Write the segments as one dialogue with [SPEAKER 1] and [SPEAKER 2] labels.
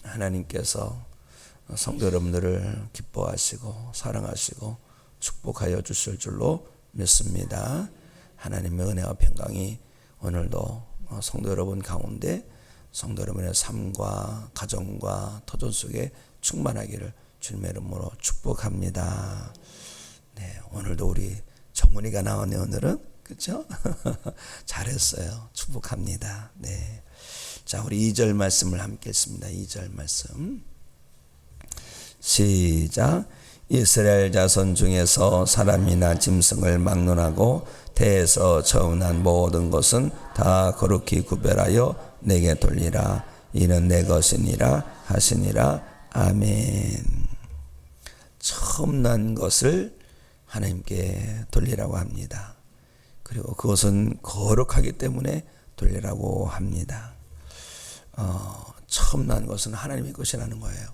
[SPEAKER 1] 하나님께서 성도 여러분들을 기뻐하시고 사랑하시고 축복하여 주실 줄로 믿습니다. 하나님의 은혜와 평강이 오늘도 성도 여러분 가운데 성도 여러분의 삶과 가정과 터전 속에 충만하기를 주님의 이름으로 축복합니다. 네, 오늘도 우리 정문이가 나오네. 오늘은 그렇죠? 잘했어요. 축복합니다. 네. 자, 우리 2절 말씀을 함께 읽습니다. 2절 말씀 시작. 이스라엘 자손 중에서 사람이나 짐승을 막론하고 태에서 처음난 모든 것은 다 거룩히 구별하여 내게 돌리라. 이는 내 것이니라 하시니라. 아멘. 처음 난 것을 하나님께 돌리라고 합니다. 그리고 그것은 거룩하기 때문에 돌리라고 합니다. 처음 난 것은 하나님의 것이라는 거예요.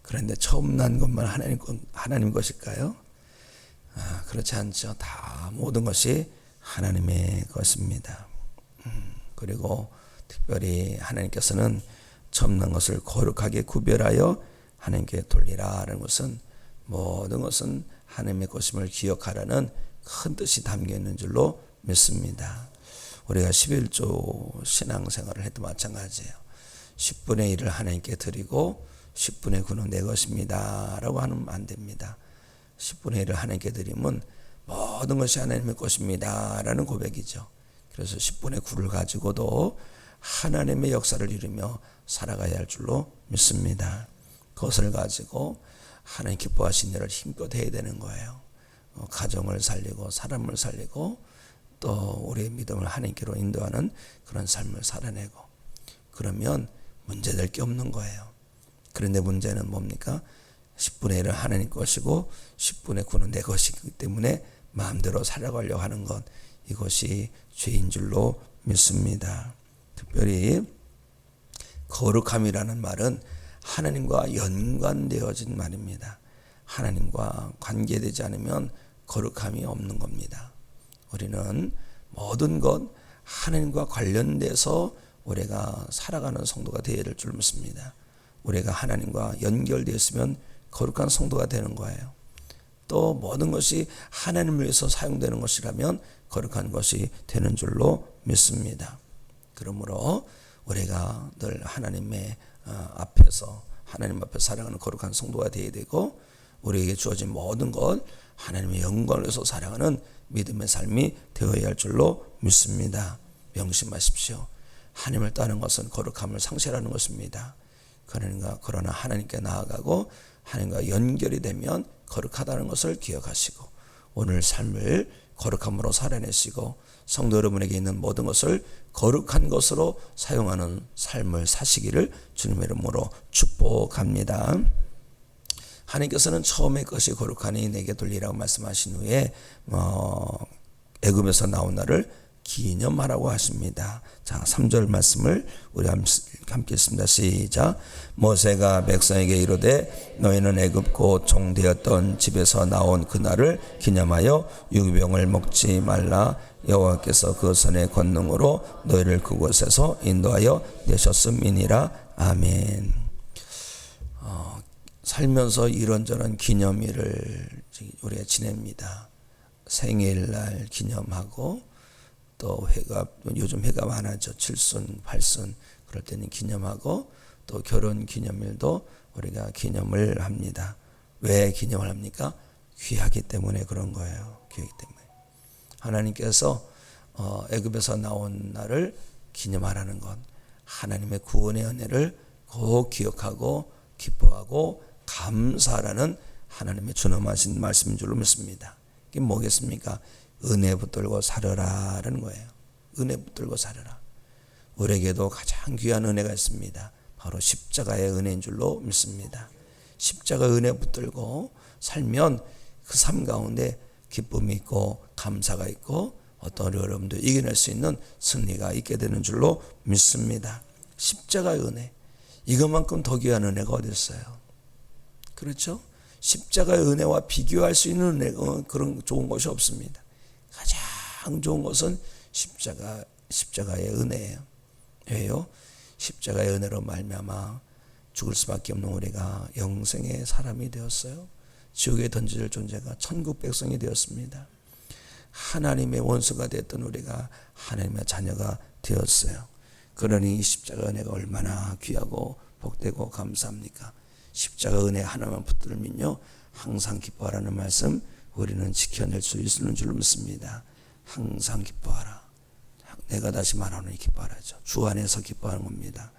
[SPEAKER 1] 그런데 처음 난 것만 하나님 것일까요? 그렇지 않죠. 다 모든 것이 하나님의 것입니다. 그리고 특별히 하나님께서는 처음 난 것을 거룩하게 구별하여 하나님께 돌리라는 것은 모든 것은 하나님의 것임을 기억하라는 큰 뜻이 담겨 있는 줄로 믿습니다. 우리가 11조 신앙생활을 해도 마찬가지예요. 10분의 1을 하나님께 드리고 10분의 9는 내 것입니다 라고 하면 안 됩니다. 10분의 1을 하나님께 드리면 모든 것이 하나님의 것입니다 라는 고백이죠. 그래서 10분의 9를 가지고도 하나님의 역사를 이루며 살아가야 할 줄로 믿습니다. 그것을 가지고 하나님 기뻐하신 일을 힘껏 해야 되는 거예요. 가정을 살리고 사람을 살리고 또 우리의 믿음을 하나님께로 인도하는 그런 삶을 살아내고 그러면 문제될 게 없는 거예요. 그런데 문제는 뭡니까? 10분의 1은 하나님 것이고 10분의 9는 내 것이기 때문에 마음대로 살아가려고 하는 것, 이것이 죄인 줄로 믿습니다. 특별히 거룩함이라는 말은 하나님과 연관되어진 말입니다. 하나님과 관계되지 않으면 거룩함이 없는 겁니다. 우리는 모든 것 하나님과 관련돼서 우리가 살아가는 성도가 되어야 될 줄 믿습니다. 우리가 하나님과 연결되어 있으면 거룩한 성도가 되는 거예요. 또 모든 것이 하나님을 위해서 사용되는 것이라면 거룩한 것이 되는 줄로 믿습니다. 그러므로 우리가 늘 하나님의 앞에서 하나님 앞에 살아가는 거룩한 성도가 되어야 되고 우리에게 주어진 모든 것 하나님의 영광을 위해서 살아가는 믿음의 삶이 되어야 할 줄로 믿습니다. 명심하십시오. 하나님을 따르는 것은 거룩함을 상실하는 것입니다. 그러나 하나님께 나아가고 하나님과 연결이 되면 거룩하다는 것을 기억하시고 오늘 삶을 거룩함으로 살아내시고 성도 여러분에게 있는 모든 것을 거룩한 것으로 사용하는 삶을 사시기를 주님의 이름으로 축복합니다. 하나님께서는 처음의 것이 거룩하니 내게 돌리라고 말씀하신 후에 애굽에서 나온 날을 기념하라고 하십니다. 자, 3절 말씀을 우리 함께 읽습니다. 시작. 모세가 백성에게 이르되 너희는 애굽 곧 종되었던 집에서 나온 그날을 기념하여 유기병을 먹지 말라. 여호와께서 그 선의 권능으로 너희를 그곳에서 인도하여 내셨음이니라. 아멘. 살면서 이런저런 기념일을 우리가 지냅니다. 생일날 기념하고 또 회가, 요즘 회가 많아져. 7순, 8순 그럴 때는 기념하고 또 결혼 기념일도 우리가 기념을 합니다. 왜 기념을 합니까? 귀하기 때문에 그런 거예요. 귀하기 때문에. 하나님께서 애굽에서 나온 날을 기념하라는 것, 하나님의 구원의 은혜를 꼭 기억하고 기뻐하고 감사하라는 하나님의 준엄하신 말씀인 줄로 믿습니다. 이게 뭐겠습니까? 은혜 붙들고 살아라라는 거예요. 은혜 붙들고 살아라. 우리에게도 가장 귀한 은혜가 있습니다. 바로 십자가의 은혜인 줄로 믿습니다. 십자가 은혜 붙들고 살면 그 삶 가운데 기쁨이 있고 감사가 있고 어떤 어려움도 이겨낼 수 있는 승리가 있게 되는 줄로 믿습니다. 십자가의 은혜, 이것만큼 더 귀한 은혜가 어디 있어요? 그렇죠? 십자가의 은혜와 비교할 수 있는 은혜가 그런 좋은 것이 없습니다. 가장 좋은 것은 십자가의 은혜예요. 왜요? 십자가의 은혜로 말미암아 죽을 수밖에 없는 우리가 영생의 사람이 되었어요. 지옥에 던질 존재가 천국 백성이 되었습니다. 하나님의 원수가 되었던 우리가 하나님의 자녀가 되었어요. 그러니 이 십자가 은혜가 얼마나 귀하고 복되고 감사합니까? 십자가 은혜 하나만 붙들면요 항상 기뻐하라는 말씀 우리는 지켜낼 수 있는 줄 믿습니다. 항상 기뻐하라. 내가 다시 말하노니 기뻐하라죠. 주 안에서 기뻐하는 겁니다.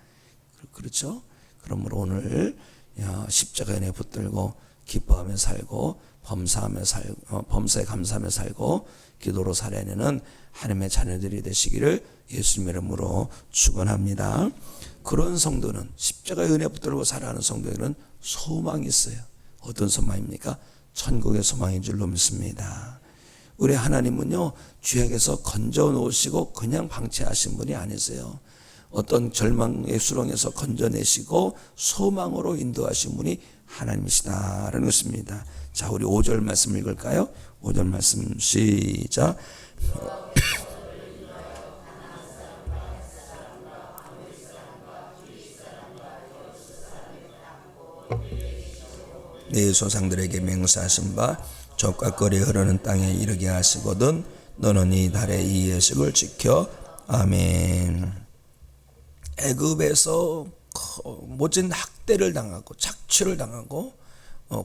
[SPEAKER 1] 그렇죠? 그러므로 오늘 십자가 은혜 붙들고 기뻐하며 살고 범사에 감사하며 살고 기도로 살아내는 하나님의 자녀들이 되시기를 예수님의 이름으로 축원합니다. 그런 성도는 십자가의 은혜 붙들고 살아가는 성도들은 소망이 있어요. 어떤 소망입니까? 천국의 소망인 줄로 믿습니다. 우리 하나님은요 죄악에서 건져 놓으시고 그냥 방치하신 분이 아니세요. 어떤 절망의 수렁에서 건져내시고 소망으로 인도하신 분이 하나님이시다라는 것입니다. 자, 우리 5절 말씀 읽을까요? 5절 말씀 시작. 네 조상들에게 맹세하신 바 젖과 꿀이 흐르는 땅에 이르게 하시거든 너는 이 달의 이 예식을 지켜. 아멘. 애굽에서 모진 학대를 당하고 착취를 당하고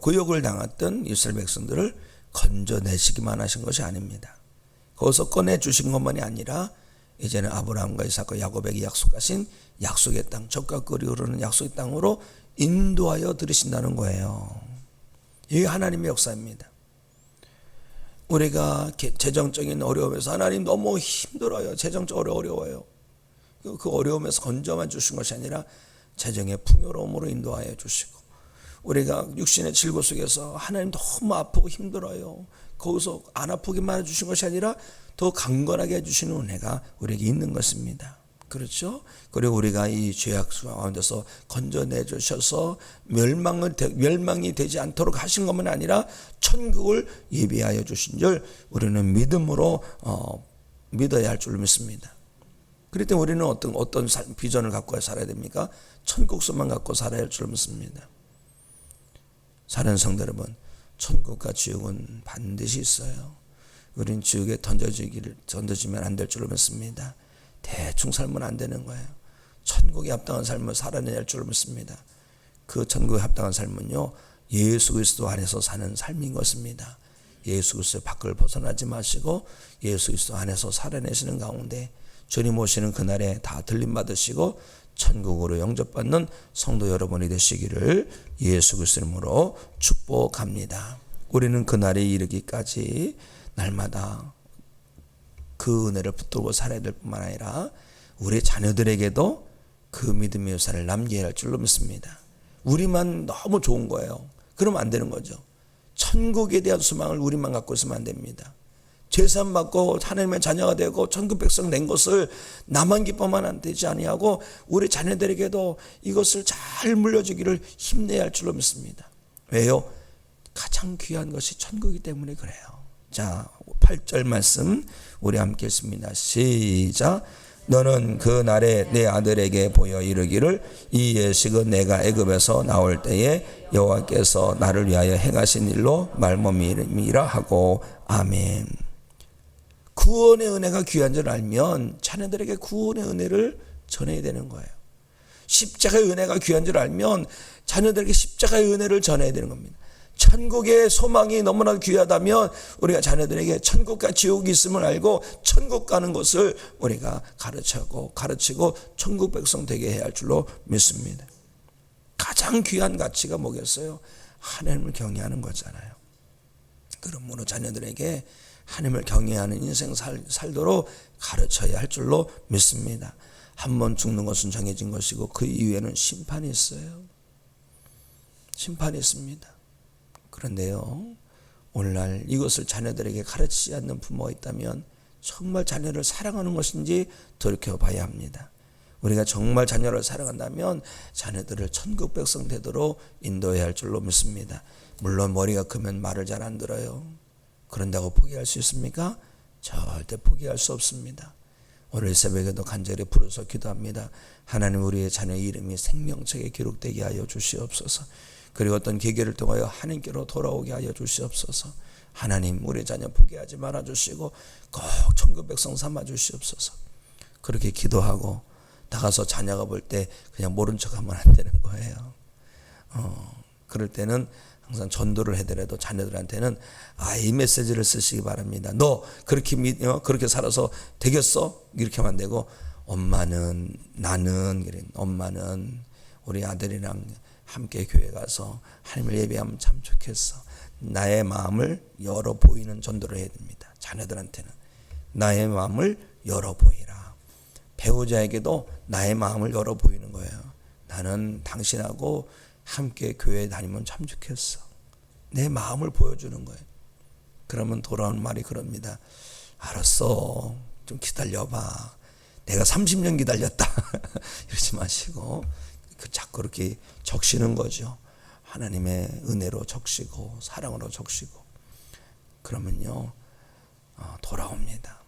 [SPEAKER 1] 구욕을 당했던 이스라엘 백성들을 건져내시기만 하신 것이 아닙니다. 거기서 꺼내주신 것만이 아니라 이제는 아브라함과 이삭과 야곱에게 약속하신 약속의 땅, 젖과 꿀이 흐르는 약속의 땅으로 인도하여 들으신다는 거예요. 이게 하나님의 역사입니다. 우리가 재정적인 어려움에서 하나님 너무 힘들어요. 재정적으로 어려워요. 그 어려움에서 건져만 주신 것이 아니라 재정의 풍요로움으로 인도하여 주시고 우리가 육신의 질고 속에서 하나님 너무 아프고 힘들어요. 거기서 안 아프게만 해주신 것이 아니라 더 강건하게 해주시는 은혜가 우리에게 있는 것입니다. 그렇죠? 그리고 우리가 이 죄악 가운데서 건져내 주셔서 멸망이 되지 않도록 하신 것만 아니라 천국을 예비하여 주신 줄 우리는 믿음으로 믿어야 할 줄 믿습니다. 그럴 때 우리는 어떤 비전을 갖고 살아야 됩니까? 천국 소망 갖고 살아야 할 줄 믿습니다. 사랑하는 성도 여러분, 천국과 지옥은 반드시 있어요. 우리는 지옥에 던져지면 안 될 줄 믿습니다. 대충 살면 안 되는 거예요. 천국에 합당한 삶을 살아내야 할 줄 믿습니다. 그 천국에 합당한 삶은요 예수 그리스도 안에서 사는 삶인 것입니다. 예수 그리스도 밖을 벗어나지 마시고 예수 그리스도 안에서 살아내시는 가운데 주님 오시는 그날에 다 들림받으시고 천국으로 영접받는 성도 여러분이 되시기를 예수 그리스도 이름으로 축복합니다. 우리는 그날이 이르기까지 날마다 그 은혜를 붙들고 살아야 될 뿐만 아니라 우리 자녀들에게도 그 믿음의 유산을 남겨야 할 줄로 믿습니다. 우리만 너무 좋은 거예요. 그러면 안 되는 거죠. 천국에 대한 소망을 우리만 갖고 있으면 안 됩니다. 죄산 받고 하나님의 자녀가 되고 천국 백성 된 것을 나만 기뻐만 안 되지 아니하고 우리 자녀들에게도 이것을 잘 물려주기를 힘내야 할 줄로 믿습니다. 왜요? 가장 귀한 것이 천국이기 때문에 그래요. 자, 8절 말씀 우리 함께 읽습니다. 시작. 너는 그 날에 내 아들에게 보여 이르기를 이 예식은 내가 애굽에서 나올 때에 여호와께서 나를 위하여 행하신 일로 말미암음이라 하고. 아멘. 구원의 은혜가 귀한 줄 알면 자녀들에게 구원의 은혜를 전해야 되는 거예요. 십자가의 은혜가 귀한 줄 알면 자녀들에게 십자가의 은혜를 전해야 되는 겁니다. 천국의 소망이 너무나 귀하다면 우리가 자녀들에게 천국과 지옥이 있음을 알고 천국 가는 것을 우리가 가르치고 천국 백성 되게 해야 할 줄로 믿습니다. 가장 귀한 가치가 뭐겠어요? 하나님을 경외하는 거잖아요. 그러므로 자녀들에게 하나님을 경외하는 인생 살도록 가르쳐야 할 줄로 믿습니다. 한 번 죽는 것은 정해진 것이고 그 이후에는 심판이 있어요. 심판이 있습니다. 그런데요, 오늘날 이것을 자녀들에게 가르치지 않는 부모가 있다면 정말 자녀를 사랑하는 것인지 돌이켜봐야 합니다. 우리가 정말 자녀를 사랑한다면 자녀들을 천국 백성 되도록 인도해야 할 줄로 믿습니다. 물론 머리가 크면 말을 잘 안 들어요. 그런다고 포기할 수 있습니까? 절대 포기할 수 없습니다. 오늘 새벽에도 간절히 부르서 기도합니다. 하나님, 우리의 자녀의 이름이 생명책에 기록되게 하여 주시옵소서. 그리고 어떤 계기를 통하여 하나님께로 돌아오게 하여 주시옵소서. 하나님, 우리 자녀 포기하지 말아 주시고 꼭 천국 백성 삼아 주시옵소서. 그렇게 기도하고 나가서 자녀가 볼 때 그냥 모른 척하면 안 되는 거예요. 그럴 때는 항상 전도를 해더라도 자녀들한테는 이 메시지를 쓰시기 바랍니다. 너 그렇게 살아서 되겠어? 이렇게 하면 안 되고, 엄마는 우리 아들이랑 함께 교회 가서 하나님을 예배하면 참 좋겠어. 나의 마음을 열어 보이는 전도를 해야 됩니다. 자녀들한테는 나의 마음을 열어 보이라. 배우자에게도 나의 마음을 열어 보이는 거예요. 나는 당신하고 함께 교회 다니면 참 좋겠어. 내 마음을 보여주는 거예요. 그러면 돌아오는 말이 그럽니다. 알았어, 좀 기다려봐. 내가 30년 기다렸다. 이러지 마시고 자꾸 그렇게 적시는 거죠. 하나님의 은혜로 적시고 사랑으로 적시고 그러면요 돌아옵니다.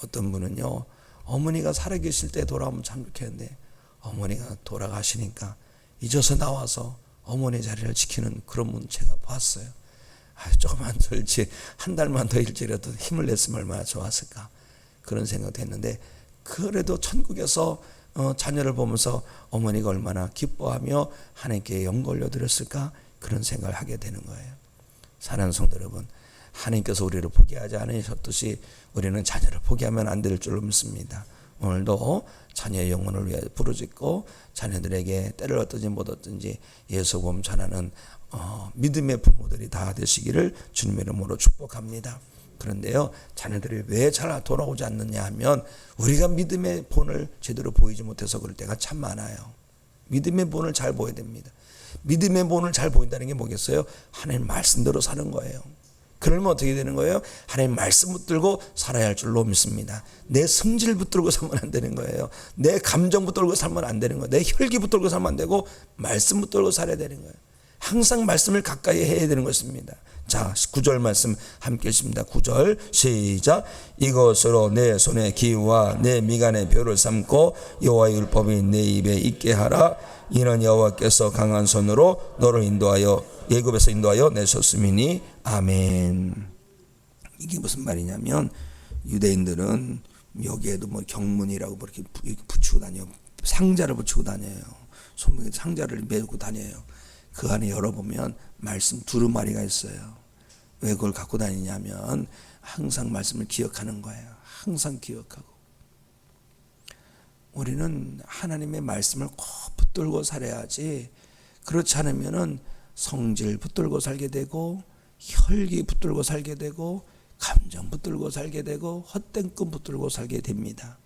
[SPEAKER 1] 어떤 분은요, 어머니가 살아계실 때 돌아오면 참 좋겠는데 어머니가 돌아가시니까 잊어서 나와서 어머니 자리를 지키는 그런 분 제가 봤어요. 조금만 더 일찍, 한 달만 더 일찍이라도 힘을 냈으면 얼마나 좋았을까, 그런 생각도 했는데, 그래도 천국에서 자녀를 보면서 어머니가 얼마나 기뻐하며 하나님께 영 걸려드렸을까, 그런 생각을 하게 되는 거예요. 사랑하는 성도 여러분, 하나님께서 우리를 포기하지 않으셨듯이 우리는 자녀를 포기하면 안 될 줄로 믿습니다. 오늘도 자녀의 영혼을 위해 부르짖고 자녀들에게 때를 얻든지 못 얻든지 예수복음 전하는 믿음의 부모들이 다 되시기를 주님의 이름으로 축복합니다. 그런데요, 자녀들이 왜 잘 돌아오지 않느냐 하면 우리가 믿음의 본을 제대로 보이지 못해서 그럴 때가 참 많아요. 믿음의 본을 잘 보여야 됩니다. 믿음의 본을 잘 보인다는 게 뭐겠어요? 하나님 말씀대로 사는 거예요. 그러면 어떻게 되는 거예요? 하나님 말씀 붙들고 살아야 할 줄로 믿습니다. 내 성질 붙들고 살면 안 되는 거예요. 내 감정 붙들고 살면 안 되는 거예요. 내 혈기 붙들고 살면 안 되고 말씀 붙들고 살아야 되는 거예요. 항상 말씀을 가까이 해야 되는 것입니다. 자, 9절 말씀 함께 읽습니다. 9절 시작. 이것으로 내 손의 기와 내 미간의 벼를 삼고 여호와의 율법이 내 입에 있게 하라. 이는 여호와께서 강한 손으로 너를 애굽에서 인도하여 내셨음이니 아멘. 이게 무슨 말이냐면, 유대인들은 여기에도 뭐 경문이라고 이렇게 붙이고 다녀요. 상자를 붙이고 다녀요. 손목에 상자를 메고 다녀요. 그 안에 열어보면 말씀 두루마리가 있어요. 왜 그걸 갖고 다니냐면 항상 말씀을 기억하는 거예요. 항상 기억하고. 우리는 하나님의 말씀을 꼭 붙들고 살아야지, 그렇지 않으면은 성질 붙들고 살게 되고 혈기 붙들고 살게 되고 감정 붙들고 살게 되고 헛된 꿈 붙들고 살게 됩니다.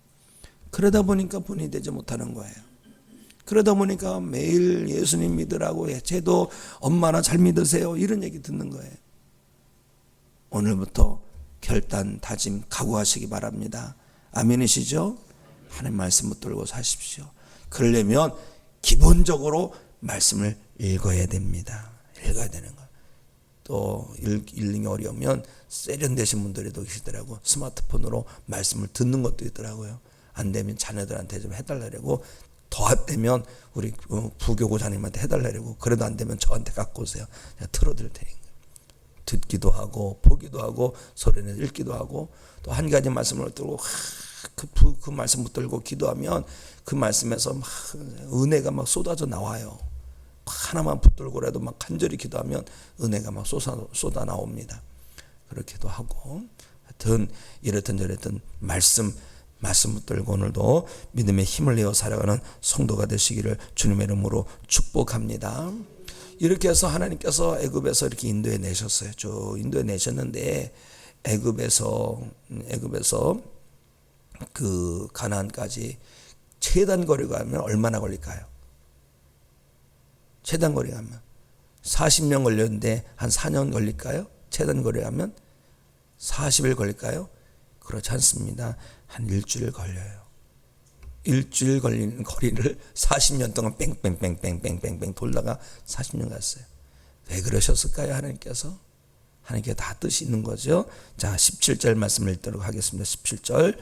[SPEAKER 1] 그러다 보니까 본이 되지 못하는 거예요. 그러다 보니까 매일 예수님 믿으라고 해. 쟤도 엄마나 잘 믿으세요, 이런 얘기 듣는 거예요. 오늘부터 결단, 다짐, 각오하시기 바랍니다. 아멘이시죠? 하나님 말씀 붙들고 사십시오. 그러려면 기본적으로 말씀을 읽어야 됩니다. 읽어야 되는 거예요. 또 읽는 게 어려우면 세련되신 분들도 계시더라고. 스마트폰으로 말씀을 듣는 것도 있더라고요. 안 되면 자녀들한테 좀 해달라고, 더 안 되면 우리 부교구장님한테 해달라고, 그래도 안 되면 저한테 갖고 오세요. 제가 틀어드릴 테니까. 듣기도 하고 보기도 하고 소리는 읽기도 하고, 또 한 가지 말씀을 들고 그 말씀 붙들고 기도하면 그 말씀에서 막 은혜가 막 쏟아져 나와요. 하나만 붙들고라도 막 간절히 기도하면 은혜가 막 쏟아 나옵니다. 그렇게도 하고, 하여튼 이랬든 저랬든 말씀 붙들고 오늘도 믿음의 힘을 내어 살아가는 성도가 되시기를 주님의 이름으로 축복합니다. 이렇게 해서 하나님께서 애굽에서 이렇게 인도해 내셨어요. 쭉 인도해 내셨는데, 애굽에서 그 가나안까지 최단 거리가 가면 얼마나 걸릴까요? 최단 거리 가면 40년 걸렸는데 한 4년 걸릴까요? 최단 거리 가면 40일 걸릴까요? 그렇지 않습니다. 한 일주일 걸려요. 일주일 걸리는 거리를 40년 동안 뺑뺑뺑뺑뺑뺑뺑 돌다가 40년 갔어요. 왜 그러셨을까요? 하나님께서 다 뜻이 있는 거죠. 자, 17절 말씀을 읽도록 하겠습니다. 17절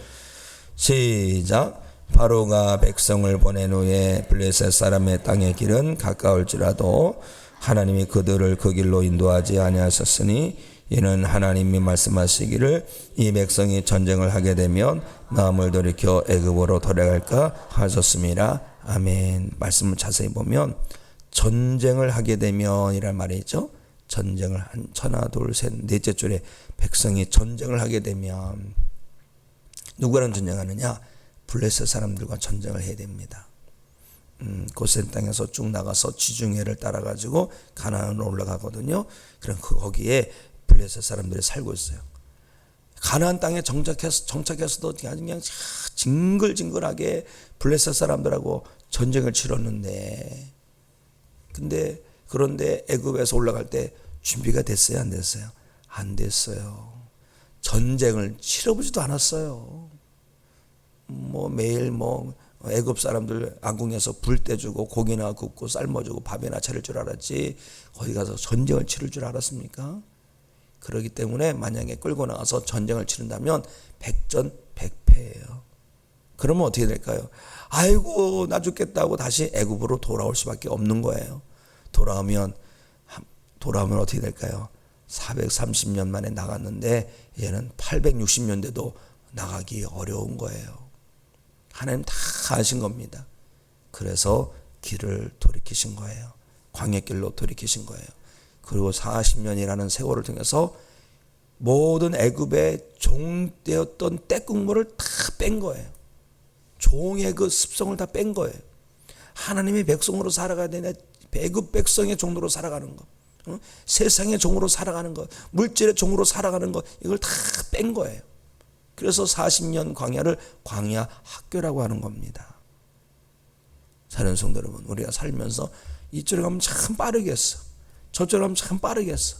[SPEAKER 1] 시작. 바로가 백성을 보낸 후에 블레셋 사람의 땅의 길은 가까울지라도 하나님이 그들을 그 길로 인도하지 아니하셨으니 이는 하나님이 말씀하시기를 이 백성이 전쟁을 하게 되면 마음을 돌이켜 애굽으로 돌아갈까 하셨습니다. 아멘. 말씀을 자세히 보면 전쟁을 하게 되면 이란 말이 있죠. 전쟁을 한 하나 둘 셋 넷째 줄에 백성이 전쟁을 하게 되면 누구랑 전쟁하느냐? 블레셋 사람들과 전쟁을 해야 됩니다. 고센 땅에서 쭉 나가서 지중해를 따라가지고 가나안으로 올라가거든요. 그럼 거기에 블레셋 사람들이 살고 있어요. 가나안 땅에 정착해서도 그냥 징글징글하게 블레셋 사람들하고 전쟁을 치렀는데, 그런데 애굽에서 올라갈 때 준비가 됐어요, 안 됐어요? 안 됐어요. 전쟁을 치러보지도 않았어요. 매일 애굽 사람들 안궁에서 불 떼주고 고기나 굽고 삶아주고 밥이나 차릴 줄 알았지 거기 가서 전쟁을 치를 줄 알았습니까? 그렇기 때문에 만약에 끌고 나가서 전쟁을 치른다면 백전백패예요. 그러면 어떻게 될까요? 아이고 나 죽겠다고 다시 애굽으로 돌아올 수밖에 없는 거예요. 돌아오면 어떻게 될까요? 430년 만에 나갔는데 얘는 860년 돼도 나가기 어려운 거예요. 하나님 다 아신 겁니다. 그래서 길을 돌이키신 거예요. 광야길로 돌이키신 거예요. 그리고 40년이라는 세월을 통해서 모든 애굽의 종되었던 때국물을 다 뺀 거예요. 종의 그 습성을 다 뺀 거예요. 하나님의 백성으로 살아가야 되냐, 애굽 백성의 종으로 살아가는 것, 세상의 종으로 살아가는 것, 물질의 종으로 살아가는 것, 이걸 다 뺀 거예요. 그래서 40년 광야를 광야 학교라고 하는 겁니다. 사는 성도 여러분, 우리가 살면서 이쪽으로 가면 참 빠르겠어, 저쪽으로 가면 참 빠르겠어.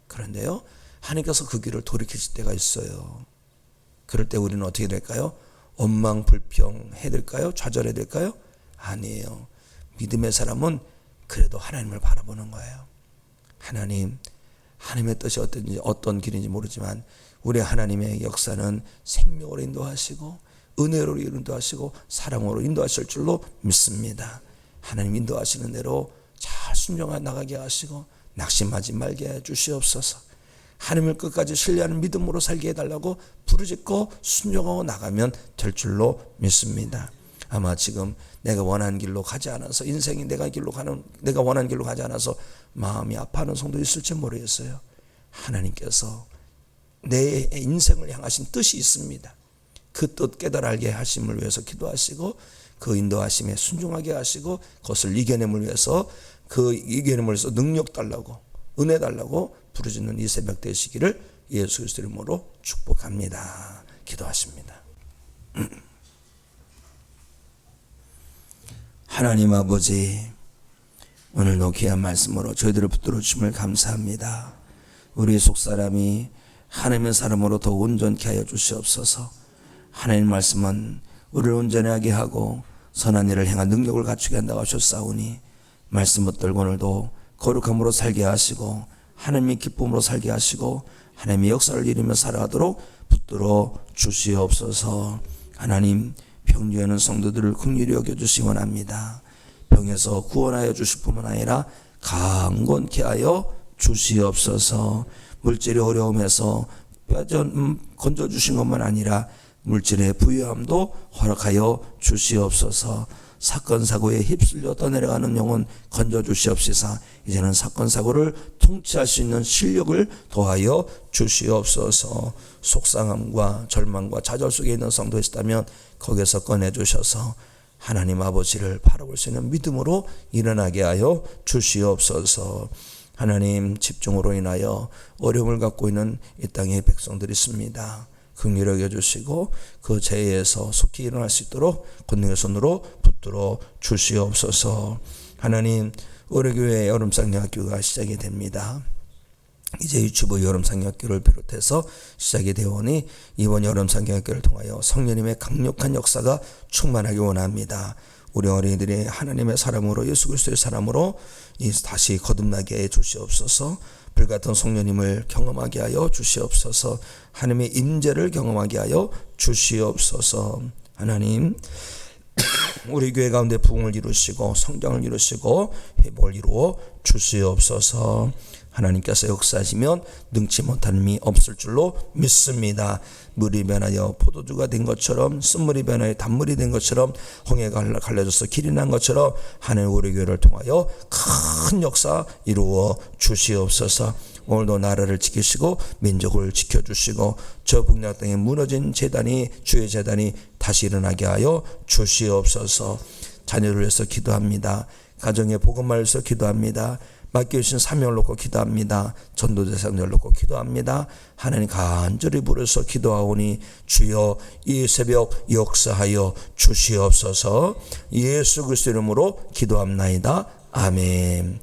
[SPEAKER 1] 그런데요, 하나님께서 그 길을 돌이키실 때가 있어요. 그럴 때 우리는 어떻게 될까요? 원망불평해야 될까요? 좌절해야 될까요? 아니에요. 믿음의 사람은 그래도 하나님을 바라보는 거예요. 하나님의 뜻이 어떤 길인지 모르지만 우리 하나님의 역사는 생명으로 인도하시고 은혜로 인도하시고 사랑으로 인도하실 줄로 믿습니다. 하나님 인도하시는 대로 잘 순종해 나가게 하시고 낙심하지 말게 해 주시옵소서. 하나님을 끝까지 신뢰하는 믿음으로 살게 해달라고 부르짖고 순종하고 나가면 될 줄로 믿습니다. 아마 지금 내가 원하는 길로 가지 않아서, 인생이 내가 원하는 길로 가지 않아서 마음이 아파하는 성도 있을지 모르겠어요. 하나님께서 내 인생을 향하신 뜻이 있습니다. 그 뜻 깨달아 알게 하심을 위해서 기도하시고 그 인도하심에 순종하게 하시고 그것을 이겨냄을 위해서 능력 달라고, 은혜 달라고 부르짖는 이 새벽 되시기를 예수 그리스도의 이름으로 축복합니다. 기도하십니다. 하나님 아버지, 오늘도 귀한 말씀으로 저희들을 붙들어 주심을 감사합니다. 우리 속사람이 하나님의 사람으로 더 온전케 하여 주시옵소서. 하나님 말씀은 우리를 온전하게 하고 선한 일을 행한 능력을 갖추게 한다고 하셨사오니 말씀 붙들고 오늘도 거룩함으로 살게 하시고 하나님의 기쁨으로 살게 하시고 하나님의 역사를 이루며 살아가도록 붙들어 주시옵소서. 하나님, 병 중에 있는 성도들을 긍휼히 여겨주시기 원합니다. 병에서 구원하여 주실 뿐만 아니라 강건케 하여 주시옵소서. 물질의 어려움에서 건져주신 것만 아니라 물질의 부유함도 허락하여 주시옵소서. 사건 사고에 휩쓸려 떠내려가는 영혼 건져주시옵시사. 이제는 사건 사고를 통치할 수 있는 실력을 더하여 주시옵소서. 속상함과 절망과 좌절 속에 있는 성도 있다면 거기에서 꺼내주셔서 하나님 아버지를 바라볼 수 있는 믿음으로 일어나게 하여 주시옵소서. 하나님, 집중으로 인하여 어려움을 갖고 있는 이 땅의 백성들이 있습니다. 긍휼히 여겨주시고 그 죄에서 속히 일어날 수 있도록 권능의 손으로 붙들어 주시옵소서. 하나님, 우리 교회 여름상여학교가 시작이 됩니다. 이제 유치부 여름상여학교를 비롯해서 시작이 되오니 이번 여름상여학교를 통하여 성령님의 강력한 역사가 충만하기 원합니다. 우리 어린이들이 하나님의 사람으로, 예수 그리스도의 사람으로 다시 거듭나게 해 주시옵소서. 불같은 성령님을 경험하게 하여 주시옵소서. 하나님의 임재를 경험하게 하여 주시옵소서. 하나님, 우리 교회 가운데 부흥을 이루시고 성장을 이루시고 회복을 이루어 주시옵소서. 하나님께서 역사하시면 능치 못한 힘이 없을 줄로 믿습니다. 물이 변하여 포도주가 된 것처럼, 쓴물이 변하여 단물이 된 것처럼, 홍해가 갈라져서 길이 난 것처럼 하나님 우리 교회를 통하여 큰 역사 이루어 주시옵소서. 오늘도 나라를 지키시고 민족을 지켜주시고 저 북녘 땅에 무너진 제단이, 주의 제단이 다시 일어나게 하여 주시옵소서. 자녀를 위해서 기도합니다. 가정의 복음을 위해서 기도합니다. 맡겨주신 사명을 놓고 기도합니다. 전도대상을 놓고 기도합니다. 하나님 간절히 부르서 기도하오니 주여 이 새벽 역사하여 주시옵소서. 예수 그리스도 이름으로 기도합나이다. 아멘.